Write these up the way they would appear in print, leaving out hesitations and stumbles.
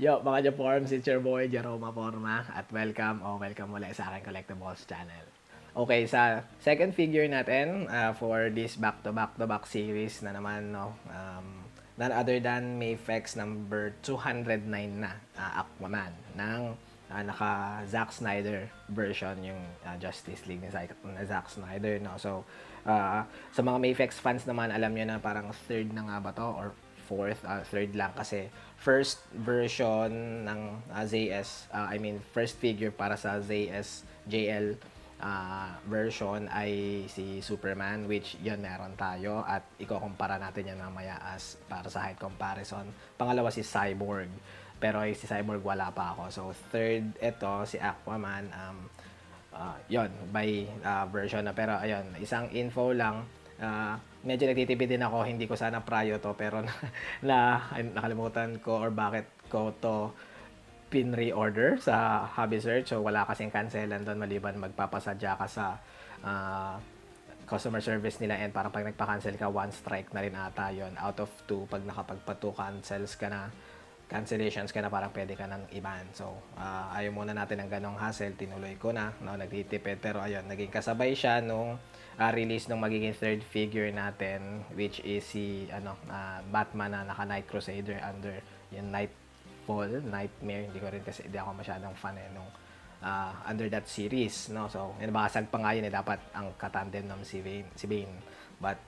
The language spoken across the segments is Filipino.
Yo, mga Japorms, it's your boy Jerome Forma at welcome muli sa aking Collectibles channel. Okay, sa second figure natin for this back-to-back series na naman, no, none other than Mayfex number 209 na, Aquaman, ng naka Zack Snyder version, yung Justice League ni Zack Snyder, no. So, sa mga Mayfex fans naman, alam nyo na parang third na nga ba to or fourth, third lang kasi first version ng ZS, first figure para sa ZS JL version ay si Superman, which yun meron tayo at ikukumpara natin yan mamaya as para sa height comparison. Pangalawa si Cyborg, pero si Cyborg wala pa ako. So third ito si Aquaman, yon by version na, pero ayun, isang info lang. Medyo nagtitipid din ako, hindi ko sana prayo to pero nakalimutan ko or bakit ko to pin-reorder sa Hobby Search. So wala kasing cancelan doon maliban magpapasadya ka sa customer service nila, and parang pag nagpa-cancel ka, one strike na rin ata yon out of 2. Pag nakapagpa 2 cancellations ka na, parang pwede ka nang i-ban. So, ayaw muna natin ng ganong hassle. Tinuloy ko na, no, nagtitipid. Pero ayun, naging kasabay siya nung release nung magiging third figure natin, which is si Batman na naka Night Crusader under yung Nightmare. Hindi ko rin kasi, hindi ako masyadong fan nung under that series, no. So nabasag pa nga yun, dapat ang katandem ng si Bane, but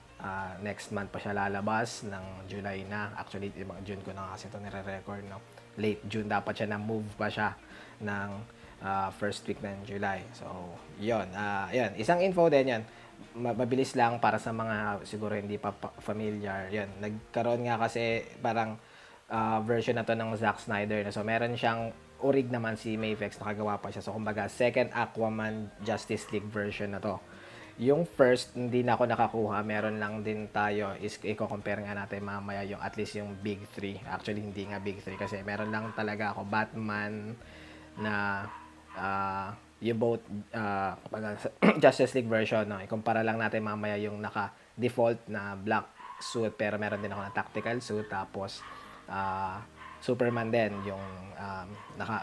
next month pa siya lalabas ng July na. Actually June ko na kasi ito nire-record, no. Late June dapat siya, na move pa siya ng first week ng July. So yun, yun, isang info din yan, mabilis lang para sa mga siguro hindi pa familiar. Yun, nagkaroon nga kasi parang version na to ng Zack Snyder, so meron siyang orig naman si Mayfex, nakagawa pa siya. So kumbaga second Aquaman Justice League version na to. Yung first hindi na ako nakakuha, meron lang din tayo, is i-compare nga natin mamaya yung at least yung big 3. Actually hindi nga big 3 kasi meron lang talaga ako Batman na yung both Justice League version, no. Ikumpara lang natin mamaya yung naka default na black suit, pero meron din ako na tactical suit, tapos Superman din, yung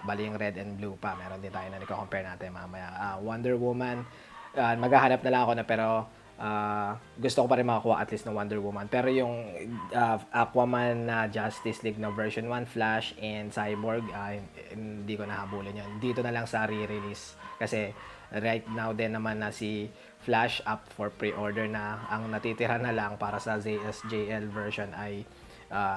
bali yung red and blue pa. Meron din tayo na i-compare natin mamaya. Wonder Woman, maghahanap na lang ako na, pero gusto ko pa rin makakuha at least ng Wonder Woman. Pero yung Aquaman na Justice League na version 1, Flash and Cyborg, hindi ko nahabulin yun. Dito na lang sa re-release. Kasi right now din naman na si Flash up for pre-order na. Ang natitira na lang para sa ZSJL version ay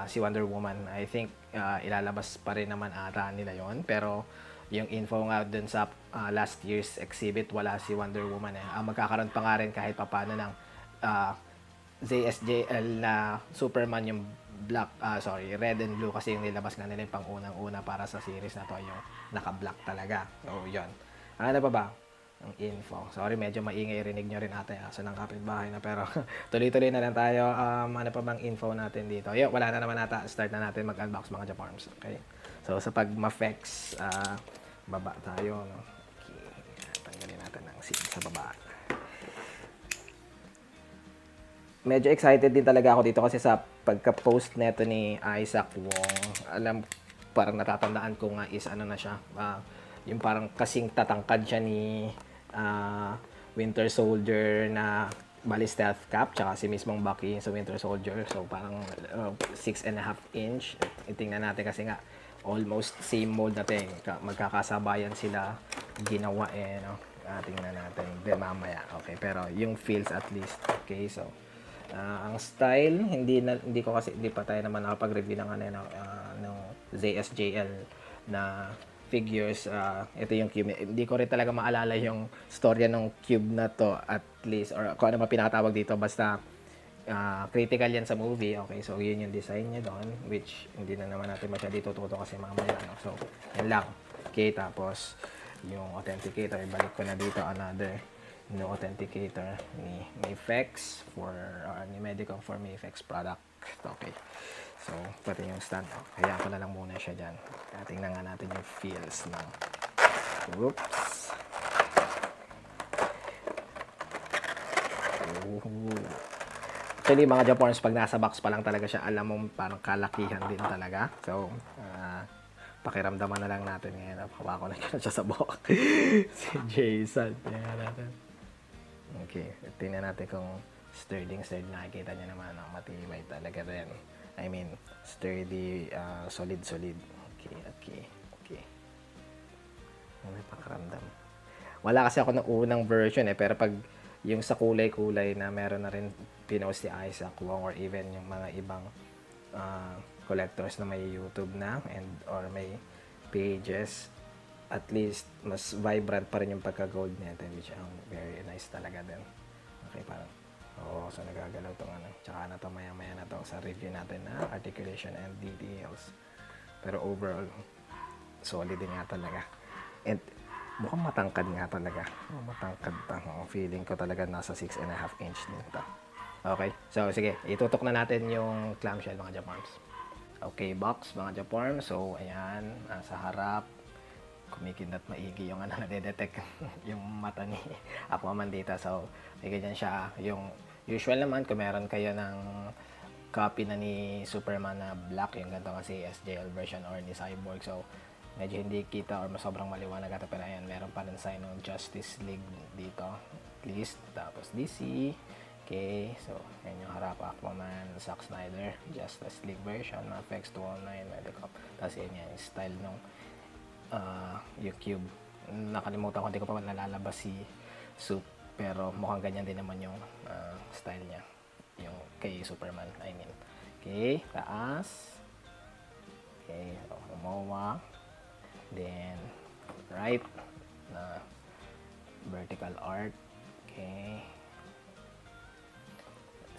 si Wonder Woman. I think ilalabas pa rin naman ata nila yon, pero yung info nga dun sa last year's exhibit, wala si Wonder Woman. Magkakaroon pa nga rin kahit papano ng ZSJL na Superman, yung red and blue, kasi yung nilabas nga nila yung pang unang-una para sa series na to, yung naka-black talaga. So yun, ano pa ba ang info? Sorry, medyo maingay, rinig nyo rin ate aso ng kapitbahay na, pero tuloy-tuloy na lang tayo. Ano pa bang info natin dito? Yo, wala na naman ata. Start na natin mag-unbox mga Japarms. Okay, so sa pag-mafex, baba tayo, no? Okay, tanggalin natin ang seat sa baba. Medyo excited din talaga ako dito kasi sa pagka-post neto ni Isaac Wong, parang natatandaan ko nga is na siya, yung parang kasing tatangkad siya ni Winter Soldier na bali stealth cap, tsaka si mismong Bucky sa Winter Soldier. So parang 6.5 inch. Itingnan natin kasi nga almost same mold natin, magkakasabayan sila ginawa, no. Tingnan natin din mamaya. Okay, pero yung feels at least okay. So ang style, hindi pa tayo naman nakapag-review ng ng ZSJL na figures. Ito yung cube. Hindi ko rin talaga maalala yung storya ng cube na to, at least, or kung ano ba pinakatawag dito, basta critical yan sa movie. Okay, so yun yung design niya doon, which hindi na naman natin masyado tututo kasi mamaya, no? So yan lang. Okay, tapos yung authenticator, ibalik ko na dito, another no authenticator ni Mayfex for ni Medicom for Mayfex product. Okay, so pati yung stand, kaya ko na lang muna siya dyan. Tingnan nga natin yung feels ng oops. Actually mga Japorns, pag nasa box pa lang talaga siya, alam mo parang kalakihan din talaga. So pakiramdaman na lang natin ngayon. Hawa ko na siya sa buhok. Si Jason. Tingnan natin. Okay, tingnan natin kung sturdy. Nakikita niya naman ang matibay talaga rin. I mean, sturdy, solid. Okay. May pakiramdam. Wala kasi ako ng unang version pero pag yung sa kulay-kulay na meron na rin pinost si Isaac Wong or even yung mga ibang collectors na may YouTube na or may pages, at least mas vibrant pa rin yung pagka-gold natin, which ang very nice talaga din. Okay, parang so nagagalaw tong ano. Tsaka na to maya na to sa review natin na articulation and details. Pero overall, solid din nga talaga. And mukhang matangkad nga talaga. Matangkad pa. Feeling ko talaga nasa 6.5 inch din ito. Okay, so sige, itutok na natin yung clamshell mga Japarms. Okay, box mga Japarms. So ayan, sa harap, kumikindat maigi yung nadedetect yung mata ni Aquaman dito. So may ganyan siya. Yung usual naman, kung meron kayo ng copy na ni Superman na black, yung ganito kasi SJL version or ni Cyborg. So medyo hindi kita or sobrang maliwanag ata, pero ayan, meron pa rin sign ng Justice League dito, at least. Tapos DC. Okay, so yan yung harap, Aquaman, Zack Snyder, Justice League version, FX 209, Medicop. Tapos yan yung style nung yung Cube. Nakalimutan ko, hindi ko pa nalalabas si Soup, pero mukhang ganyan din naman yung style niya, yung kay Superman, I mean. Okay, taas. Okay, so Momoa. Then right na vertical arc. Okay,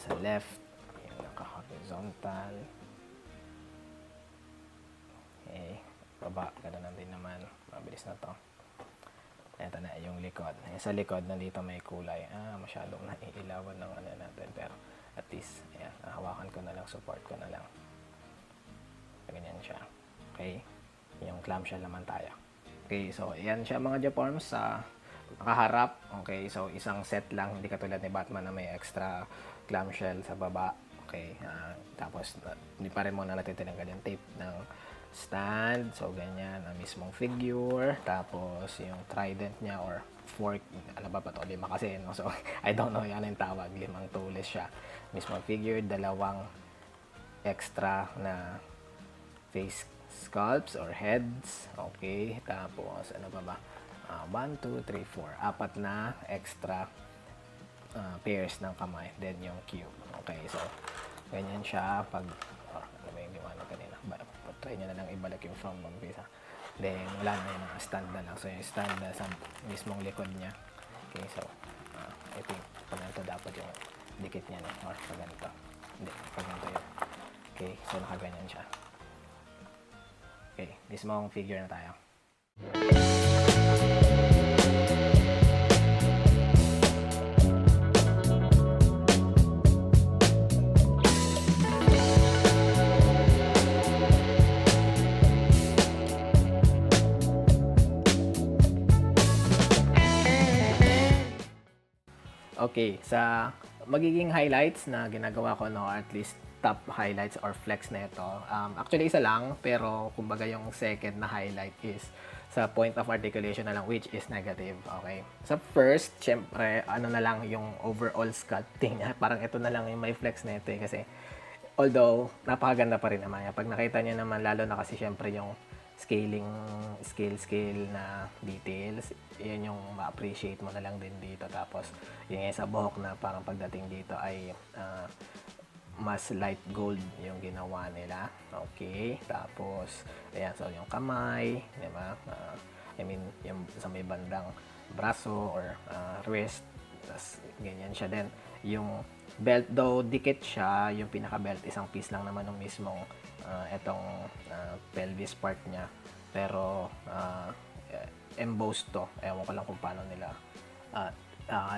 sa left yung naka-horizontal. Okay, baba, ganoon din naman, mabilis na to. Ito na yung likod. Sa likod nandito may kulay. Masyadong naiilawan ng ano natin, pero at least ayan, hawakan ko na lang, support ko na lang. Ganyan siya. Okay, yung clamshell naman tayo. Okay, so ayan siya mga Japarms sa nakaharap. Okay, so isang set lang, hindi katulad ni Batman na may extra clamshell sa baba. Okay, tapos hindi pa rin muna natin tinanggal yung tape ng stand. So ganyan ang mismong figure. Tapos yung trident niya or fork, ano ba to? 5 kasi, no? So I don't know yan yung tawag. 5 tools siya. Mismong figure, 2 extra na face sculpts or heads. Okay, tapos ano pa ba? 1, 2, 3, 4. 4 na extra pairs ng kamay. Then yung cube. Okay, so ganyan siya pag ano ba yung ginawa na kanina? Try nyo na lang ibalik yung from umpisa. Then wala na yun, stand na lang. So yung stand na sa mismong likod niya. Okay, so I think pag ganito dapat yung dikit niya na, or pag ganito. Hindi, pag ganito yun. Okay, so nakaganyan siya. Okay, mismong figure na tayo. Okay, sa magiging highlights na ginagawa ko, no, at least top highlights or flex na ito. Actually, isa lang, pero kumbaga yung second na highlight is sa point of articulation na lang, which is negative. Okay. Sa first, syempre, ano na lang yung overall sculpting niya. Parang ito na lang yung may flex na ito, kasi although, napakaganda pa rin naman yan. Pag nakita niyo naman, lalo na kasi syempre yung scale na details, yan yung ma-appreciate mo na lang din dito. Tapos, yung sa buhok na parang pagdating dito ay mas light gold yung ginawa nila. Okay, tapos ayan, so yung kamay, di ba? I mean, yung sa may bandang braso or wrist, tas ganyan siya din. Yung belt, though dikit siya, yung pinaka-belt isang piece lang naman ng mismong etong pelvis part niya. Pero embossed to. Ewan ko lang kung paano nila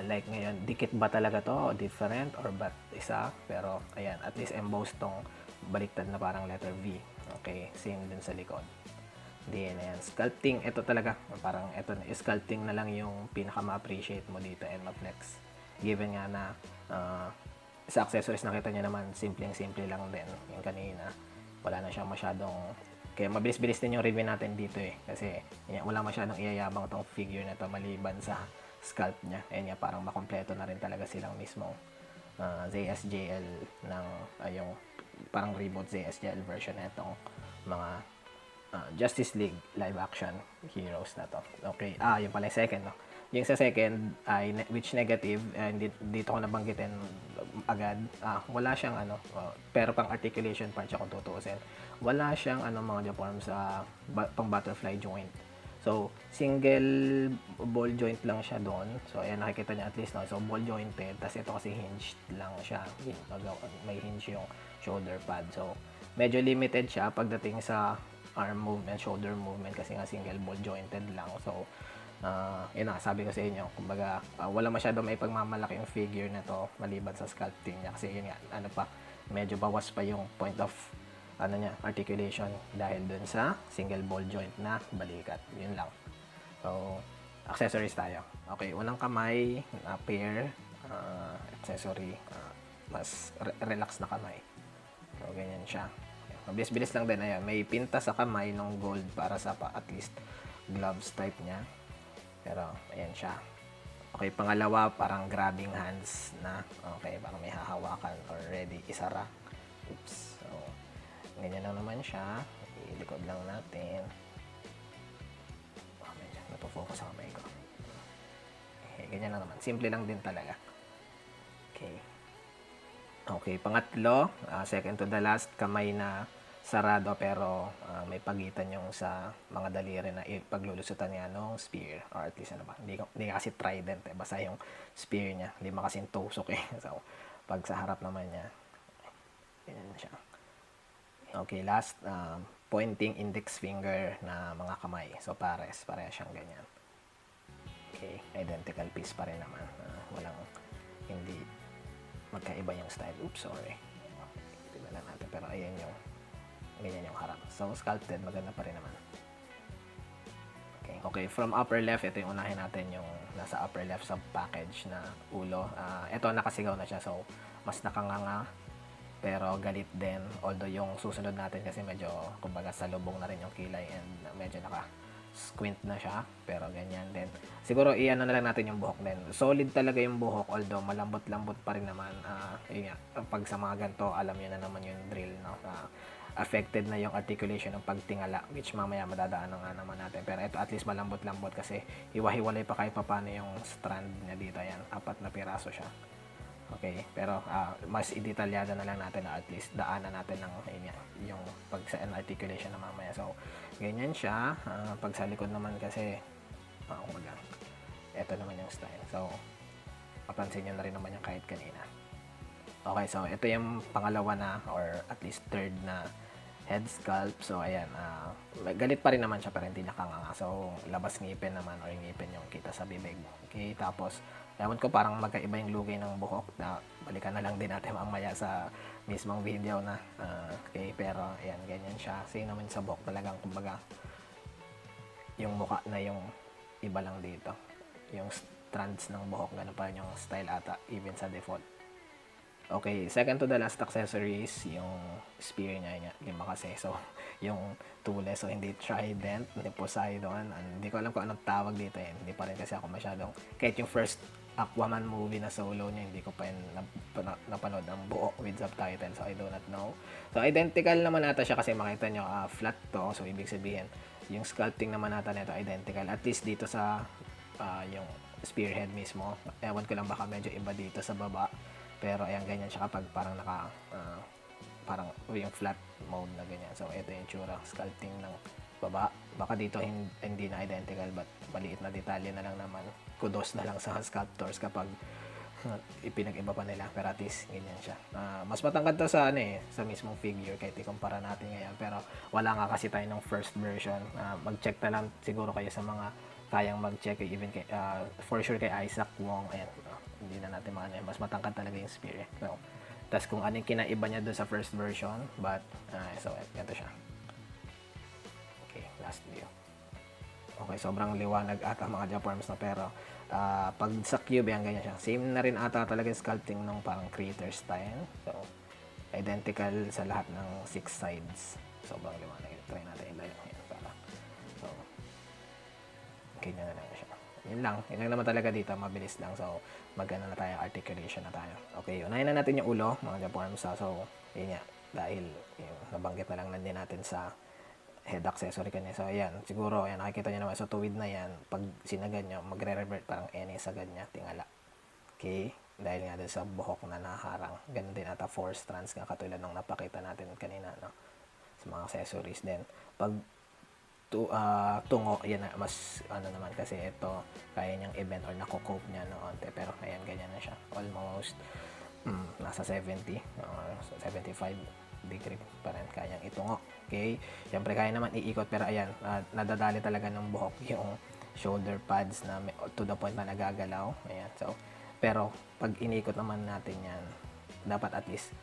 like ngayon, dikit ba talaga to o different or ba't isa, pero ayan, at least embossed tong baliktad na parang letter V. Okay, same din sa likod. Then ayan, sculpting, ito talaga parang ito, sculpting na lang yung pinaka ma-appreciate mo dito and ma-flex, given nga na sa accessories nakita niya naman simple lang din yung kanina, wala na siyang masyadong Kaya mabilis-bilis din yung review natin dito eh. Kasi yan, wala masyadong iyayabang tong figure na to maliban sa sculpt niya. Ayan nga, parang makompleto na rin talaga silang mismong ZSJL ng yung parang reboot ZSJL version na itong mga Justice League live action heroes na to. Okay, yung pala yung second, no? Yung sa second ay which negative, dito ko nabanggitin agad. Wala siyang pero pang articulation part siya kung tutuusin. Wala siyang mga deforms sa pang butterfly joint. So, single ball joint lang siya doon. So, ayan, nakikita niya at least, no? So, ball jointed. Tapos ito kasi hinged lang siya. May hinge yung shoulder pad. So, medyo limited siya pagdating sa arm movement, shoulder movement kasi nga single ball jointed lang. So, yun na, sabi ko sa inyo, kumbaga, wala masyado may pagmamalaki yung figure na to maliban sa sculpting niya. Kasi yun nga, medyo bawas pa yung point of articulation dahil dun sa single ball joint na balikat. Yun lang. So, accessories tayo. Okay, unang kamay, pair, accessory, mas relax na kamay. So, ganyan siya. Mabilis-bilis lang din. Ayan, may pinta sa kamay ng gold para sa at least gloves type niya. Pero, ayan siya. Okay, pangalawa, parang grabbing hands na. Okay, parang may hahawakan or ready isara. Oops. So, ganyan lang naman siya. Ilikod lang natin. Medyo napofocus sa kamay ko. Okay, ganyan lang naman. Simple lang din talaga. Okay. Okay, pangatlo, second to the last, kamay na sarado pero may pagitan yung sa mga daliri na ipaglulusutan niya ng spear or at least hindi kasi trident eh, basta yung spear niya, hindi makasing tusok eh. So, pag sa harap naman niya, ganyan siya. Okay, last, pointing index finger na mga kamay. So, pares siyang ganyan. Okay, identical piece pa rin naman. Hindi magkaiba yung style. Oops, sorry. Tignan lang natin. Pero ayan ganyan yung harap. So, sculpted, maganda pa rin naman. Okay, from upper left, ito yung unahin natin yung nasa upper left sa package na ulo. Ito, nakasigaw na siya. So, mas nakanganga. Pero galit din. Although yung susunod natin kasi medyo, kumbaga, salubong na rin yung kilay and medyo squint na siya, pero ganyan din. Siguro iano na lang natin yung buhok din. Solid talaga yung buhok, although malambot-lambot pa rin naman. Yun nga, pag sa mga ganito, alam niyo na naman yung drill, no? Affected na yung articulation ng pagtingala, which mamaya madadaanan nga naman natin. Pero ito at least malambot-lambot kasi hiwa-hiwalay pa kahit paano yung strand niya dito. Yan, 4 na piraso siya. Okay, pero mas idetalyado na lang natin na at least daanan natin ng yung pag sa articulation na mamaya. So, ganyan siya. Pag sa likod naman kasi, kumbaga, ito naman yung style. So, mapansin nyo na rin naman yung kahit kanina. Okay, so ito yung pangalawa na or at least third na head sculpt. So, ayan, galit pa rin naman siya pero hindi nakanganga. So, labas ngipin naman or ngipin yung kita sa bibig. Okay, tapos, ewan ko parang magkaiba yung lugay ng buhok na balikan na lang din natin mamaya sa mismong video na. Okay, pero ayan, ganyan siya. Same naman sa buhok talagang kumbaga yung mukha na yung iba lang dito. Yung strands ng buhok, ganun pa rin yung style ata even sa default. Okay, second to the last accessories, yung spear niya, 5 kasi. So, yung tule, so hindi trident, hindi Poseidon. Hindi ko alam kung anong tawag dito eh. Hindi pa rin kasi ako masyadong, kahit yung first Aquaman movie na solo niya, hindi ko pa yun napanood ng buo with subtitle. So, I do not know. So, identical naman ata siya kasi makita nyo, flat to. So, ibig sabihin, yung sculpting naman ata nito identical. At least dito sa yung spearhead mismo. Ewan ko lang baka medyo iba dito sa baba. Pero ayan, ganyan siya kapag parang parang yung flat mode na ganyan. So, ito yung tsura, sculpting ng baba. Baka dito hindi na identical but maliit na detalye na lang naman. Kudos na lang sa sculptors kapag ipinag-iba pa nila. Pero at least, ganyan siya. Mas matangkad to sa sa mismong figure kahit ikumpara natin ngayon. Pero wala nga kasi tayo ng first version. Mag-check na lang siguro kayo sa mga kayang mag-check even kay, for sure kay Isaac Wong. Ayan, hindi na natin mas matangkad talaga yung spear. So, tas kung anong kinaiba niya doon sa first version, but so ito siya. Okay, last view. Okay, sobrang liwanag ata mga Japarms na pero pag sa cube yan ganyan siya. Same na rin ata talaga yung sculpting ng parang creator style. So, identical sa lahat ng 6 sides. sobrang liwanag. Try natin ilayo. Ayan, para. So, ganyan na lang siya. Yun lang naman talaga dito, mabilis lang. So, magana na tayo, articulation na tayo. Okay, unahin na natin yung ulo, mga Japorms. So, yun nga, dahil yung nabanggit na lang din natin sa head accessory kanya. So, ayan, siguro, ayan, nakikita nyo naman, so tuwid na yan, pag sinagad nyo, magre-revert parang any sagad niya, tingala. Okay, dahil nga din sa buhok na naharang. Ganun din ata 4 strands nga katulad ng napakita natin kanina, no? Sa mga accessories din. Pag tungo, yan na, mas ano naman kasi ito, kaya niyang i-bend or nako-cope niya no onte, pero ayan, ganyan na siya. Almost nasa 70 or 75 degree pa rin kayang itungo. Okay? Siyempre, kaya naman iikot, pero ayan, nadadali talaga ng buhok yung shoulder pads na to the point na nagagalaw. Ayan, so, pero pag inikot naman natin yan, dapat at least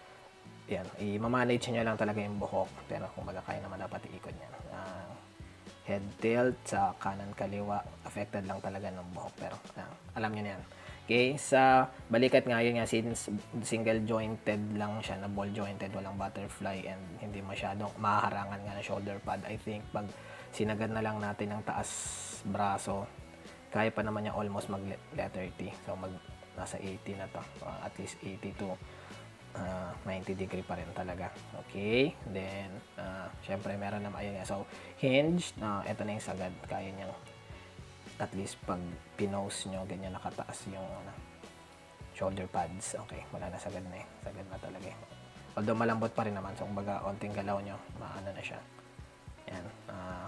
yan, i-manage nyo lang talaga yung buhok, pero kung baga kaya naman dapat iikot niya. Head tilt sa kanan kaliwa, affected lang talaga ng buhok, pero alam niyo na yan. Okay, sa balikat nga yun nga, since single jointed lang siya, na ball jointed, walang butterfly, and hindi masyadong mahaharangan nga ng shoulder pad, I think pag sinagad na lang natin ang taas braso, kaya pa naman niya almost mag letter T. So nasa 80 na to, at least 80 to 90 degree pa rin talaga. Okay, then syempre meron naman, ayun nga, so hinge, ito na yung sagad, kaya niyang at least pag pinose nyo, ganyan nakataas yung shoulder pads. Okay, wala na, sagad na sagad na talaga although malambot pa rin naman, so kumbaga onting galaw nyo, maano na siya. Yan,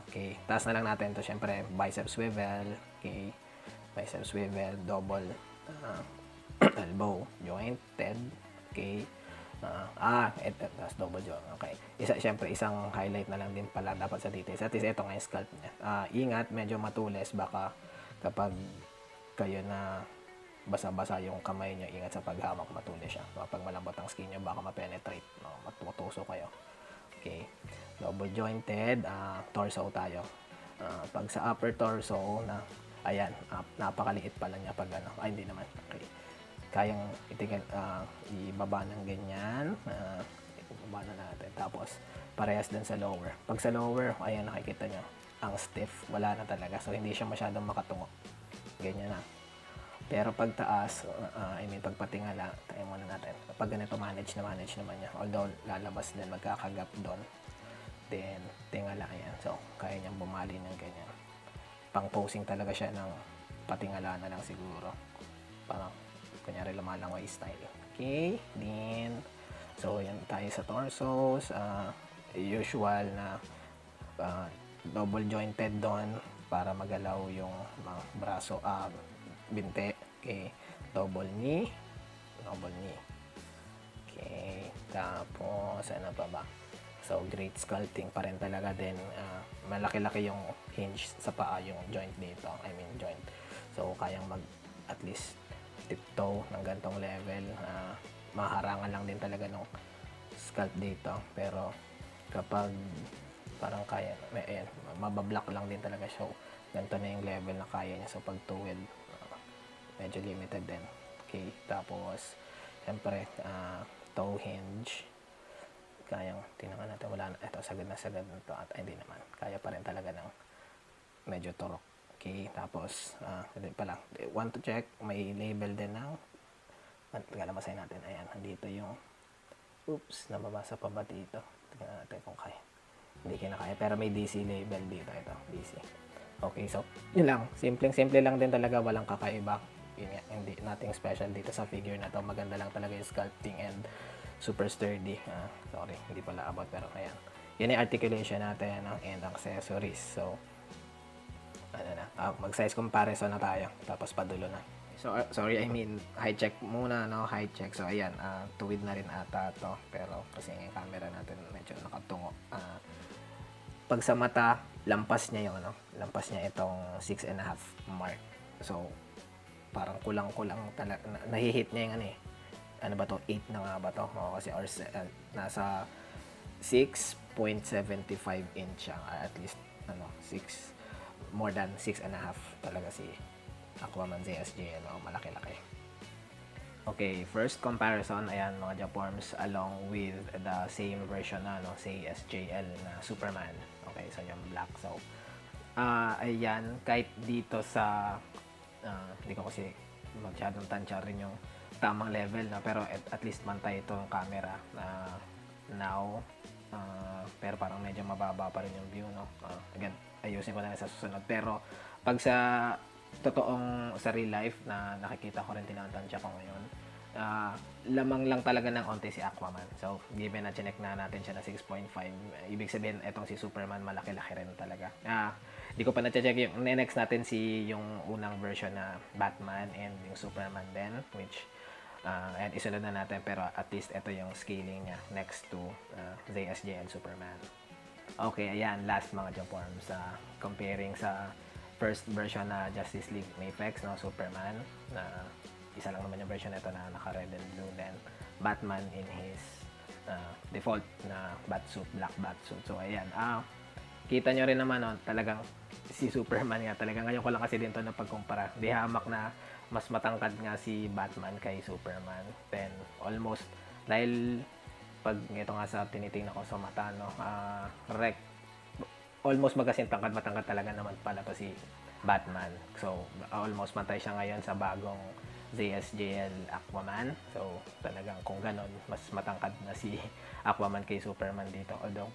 okay, taas na lang natin to, syempre bicep swivel. Okay, bicep swivel, double elbow jointed. Okay, that's double jaw. Okay. Siyempre, isang highlight na lang din pala dapat sa details. At least ito nga yung scalp niya. Ingat, medyo matulis. Baka kapag kayo na basa-basa yung kamay niyo, ingat sa paghamak, matulis siya. Kapag malambot ang skin niyo, baka ma-penetrate. Matutuso kayo. Okay. Double jointed. Torso tayo. Pag sa upper torso, ayan, napakaliit pala niya pag ano. Ay, hindi naman. Okay, kayang ibaba ng ganyan, ibaba na natin, tapos parehas din sa lower. Pag sa lower, ayan, nakikita nyo ang stiff, wala na talaga, so hindi siya masyadong makatungo, ganyan na. Pero pag taas, pag patingala, tayo muna natin, pag ganito manage naman niya, although lalabas din, magkakagap doon, then tingala, ayan, so kaya niyang bumali ng ganyan. Pang posing talaga siya ng patingala na lang siguro, parang kunyari lumalangway style. Okay, then so yan tayo sa torsos, usual na double jointed doon para magalaw yung mga braso, binte. Okay, double knee. Okay, tapos ano pa ba, so great sculpting pa rin talaga din. Malaki-laki yung hinge sa paa, yung joint dito, joint, so kayang mag at least tiptoe ng gantong level. Maharangan lang din talaga ng scalp dito, pero kapag parang kaya, ayan, mabablock lang din talaga siya. So, ganito na yung level na kaya niya. So pag tuwid, medyo limited din. Okay, tapos syempre toe hinge, kayang tingnan natin, wala na, ito sagad na to, at hindi naman, kaya pa rin talaga ng medyo turok. Okay, tapos hindi pala, want to check, may label din ng tagalamasay natin. Ayan, nandito yung nababasa pa ba dito? Tingnan natin kung kaya. Hindi kinakaya, pero may DC label dito. Ito, DC. Okay, so yun lang, simple lang din talaga, walang kakaiba. Yun nga, hindi nothing special dito sa figure na to. Maganda lang talaga yung sculpting and super sturdy. Sorry, hindi pala about, pero ayan, yun yung articulation natin, and accessories. So mag-size comparison na tayo, tapos padulo na. So sorry, high check muna, high check. So ayan, tuwid na rin ata to, pero kasi yung camera natin medyo nakatungo. Pag sa mata, lampas niya itong 6.5 mark. So parang kulang talaga, nahihit niya yung ano ba to, 8 na nga ba to, kasi nasa 6.75 inch siya, at least 6, more than 6.5 talaga si Aquaman ZSJ, malaki-laki. Okay, first comparison, ayan mga Japorms, along with the same version na, no, say SJL na Superman. Okay, so yung black. So, ayan, kahit dito sa, hindi ko kasi masyadong tansya rin yung tamang level, na pero at least mantay ito yung camera na now. Pero parang medyo mababa pa rin yung view, no? Again, ayusin ko na lang sa susunod. Pero, pag sa sa real life na nakikita ko rin, tinatansya ko ngayon, lamang lang talaga ng onte si Aquaman. So, given na chinek na natin siya na 6.5, ibig sabihin, etong si Superman, malaki-laki rin talaga. Di ko pa na-check yung next natin yung unang version na Batman and yung Superman din, which and isunod na natin, pero at least ito yung scaling niya next to ZSJ and Superman. Okay, ayan, last mga Japorms, comparing sa first version na Justice League Mayflex, no, Superman, na isa lang naman yung version nito na naka-red and blue, then Batman in his default na batsuit, black batsuit. So, ayan, kita nyo rin naman, no, talagang si Superman nga, talagang ngayon ko lang kasi din to na pagkumpara. Di hamak na mas matangkad nga si Batman kay Superman. Then, almost, dahil pag ito nga sa tinitingnan ko sa mata, no, almost magkasing matangkad talaga naman pala to si Batman. So, almost matay siya ngayon sa bagong ZSJL Aquaman. So, talagang kung ganon, mas matangkad na si Aquaman kay Superman dito. Although,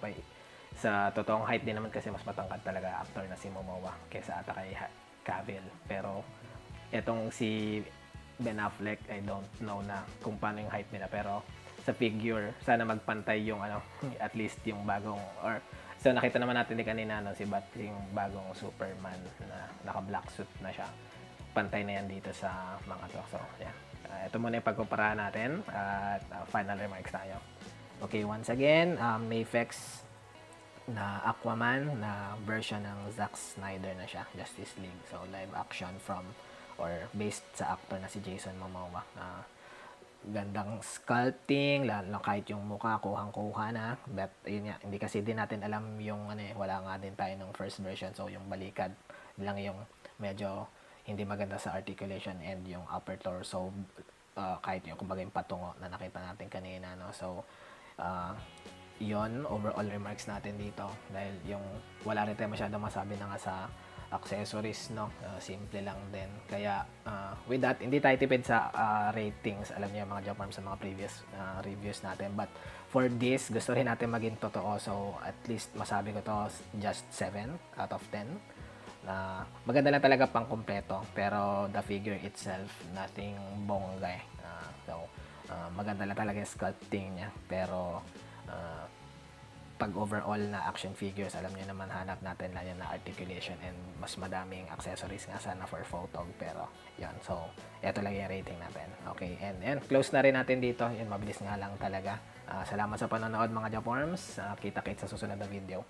sa totoong height din naman kasi mas matangkad talaga actor na si Momoa kaysa ata kay Cavill. Pero, etong si Ben Affleck, I don't know na kung paano yung height nila. Pero, sa figure, sana magpantay yung at least yung bagong, so nakita naman natin kanina, no, si yung bagong Superman na naka-black suit na siya. Pantay na yan dito sa mga to. So, yeah. Ito muna yung pagkumpara natin at final remarks tayo. Okay, once again, Mayflex na Aquaman na version ng Zack Snyder na siya, Justice League. So, live action from or based sa actor na si Jason Momoa. Gandang sculpting, lalo kahit yung mukha, kuhang-kuha na. But, yun nga, hindi kasi din natin alam yung, wala nga din tayo ng first version. So, yung balikat lang yung medyo hindi maganda sa articulation and yung upper torso, kahit yung kumbaga yung patungo na nakita natin kanina, no? So, yon overall remarks natin dito. Dahil yung wala rin tayo masyadong masabi na nga sa accessories, no, simple lang din. Kaya with that, hindi tayo tipid sa ratings, alam niyo mga Japan sa mga previous reviews natin, but for this gusto rin natin maging totoo, so at least masabi ko to just 7 out of 10 na maganda lang talaga pang kumpleto, pero the figure itself nothing bongga maganda lang talaga yung sculpting niya, pero pag overall na action figures, alam niyo naman, hanap natin lang yan na articulation and mas madaming accessories nga sana for photog, pero yan, so eto lang yung rating natin. Okay, and close na rin natin dito, yun, mabilis nga lang talaga. Salamat sa panonood mga Japorms, kita-kits sa susunod na video.